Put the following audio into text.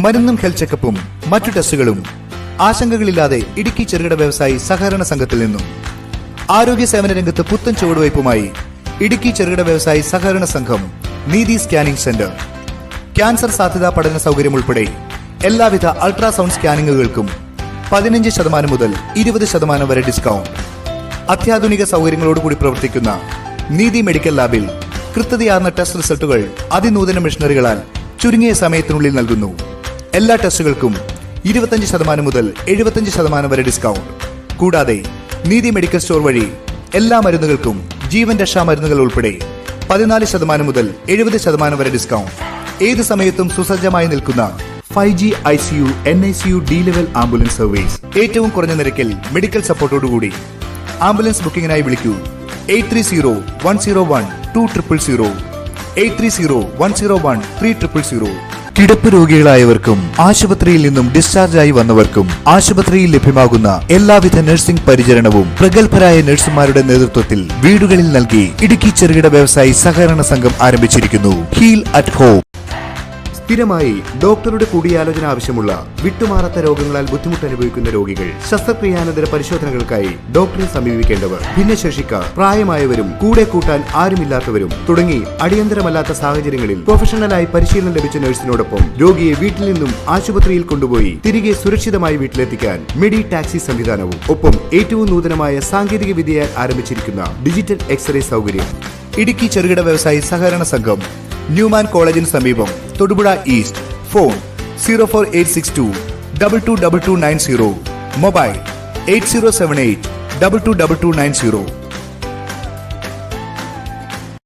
മരുന്നും ഹെൽത്ത് ചെക്കപ്പും മറ്റു ടെസ്റ്റുകളും ആശങ്കകളില്ലാതെ ഇടുക്കി ചെറുകിട വ്യവസായി സഹകരണ സംഘത്തിൽ നിന്നും. ആരോഗ്യ സേവന രംഗത്ത് പുത്തൻ ചുവടുവയ്പുമായി ഇടുക്കി ചെറുകിട വ്യവസായി സഹകരണ സംഘം നീതി സ്കാനിംഗ് സെന്റർ. ക്യാൻസർ സാധ്യതാ പഠന സൗകര്യം ഉൾപ്പെടെ എല്ലാവിധ അൾട്രാസൗണ്ട് സ്കാനിങ്ങുകൾക്കും 15% മുതൽ 20% വരെ ഡിസ്കൗണ്ട്. അത്യാധുനിക സൗകര്യങ്ങളോടുകൂടി പ്രവർത്തിക്കുന്ന നീതി മെഡിക്കൽ ലാബിൽ കൃത്യതയാർന്ന ടെസ്റ്റ് റിസൾട്ടുകൾ അതിനൂതന മെഷീനറികളാൽ ചുരുങ്ങിയ സമയത്തിനുള്ളിൽ നൽകുന്നു. എല്ലാ ടെസ്റ്റുകൾക്കും 25% മുതൽ 75% വരെ ഡിസ്കൗണ്ട്. കൂടാതെ നീതി മെഡിക്കൽ സ്റ്റോർ വഴി എല്ലാ മരുന്നുകൾക്കും ജീവൻ രക്ഷാ മരുന്നുകൾ ഉൾപ്പെടെ 14% മുതൽ 70% വരെ ഡിസ്കൗണ്ട്. ഏത് സമയത്തും സുസജ്ജമായി നിൽക്കുന്ന 5G ICU NICU D level ambulance service. ഏറ്റവും കുറഞ്ഞ നിരക്കിൽ മെഡിക്കൽ സപ്പോർട്ടോടുകൂടി. ആംബുലൻസ് ബുക്കിംഗിനായി വിളിക്കൂ 8301012000, 8301013000. കിടപ്പ് രോഗികളായവർക്കും ആശുപത്രിയിൽ നിന്നും ഡിസ്ചാർജായി വന്നവർക്കും ആശുപത്രിയിൽ ലഭ്യമാകുന്ന എല്ലാവിധ നഴ്സിംഗ് പരിചരണവും പ്രഗത്ഭരായ നഴ്സുമാരുടെ നേതൃത്വത്തിൽ വീടുകളിൽ നൽകി ഇടുക്കി ചെറുകിട വ്യവസായി സഹകരണ സംഘം ആരംഭിച്ചിരിക്കുന്നു ഹീൽ അറ്റ് ഹോം. സ്ഥിരമായി ഡോക്ടറുടെ കൂടിയാലോചന ആവശ്യമുള്ള വിട്ടുമാറാത്ത രോഗങ്ങളാൽ ബുദ്ധിമുട്ട് അനുഭവിക്കുന്ന രോഗികൾ, ശസ്ത്രക്രിയാനന്തര പരിശോധനകൾക്കായി ഡോക്ടറെ സമീപിക്കേണ്ടവർ, ഭിന്നശേഷിക്കാർ, പ്രായമായവരും കൂടെ കൂട്ടാൻ ആരുമില്ലാത്തവരും തുടങ്ങി അടിയന്തരമല്ലാത്ത സാഹചര്യങ്ങളിൽ പ്രൊഫഷണലായി പരിശീലനം ലഭിച്ച നഴ്സിനോടൊപ്പം രോഗിയെ വീട്ടിൽ നിന്നും ആശുപത്രിയിൽ കൊണ്ടുപോയി തിരികെ സുരക്ഷിതമായി വീട്ടിലെത്തിക്കാൻ മെഡി ടാക്സി സംവിധാനവും ഒപ്പം ഏറ്റവും നൂതനമായ സാങ്കേതിക വിദ്യയാൽ ആരംഭിച്ചിരിക്കുന്ന ഡിജിറ്റൽ എക്സ്റേ സൗകര്യം. ഇടുക്കി ചെറുകിട വ്യവസായി സഹകരണ സംഘം, ന്യൂമാൻ കോളേജിന് സമീപം, തൊടുപുഴ ഈസ്റ്റ്. ഫോൺ 04862 222290. മൊബൈൽ 8078 222290.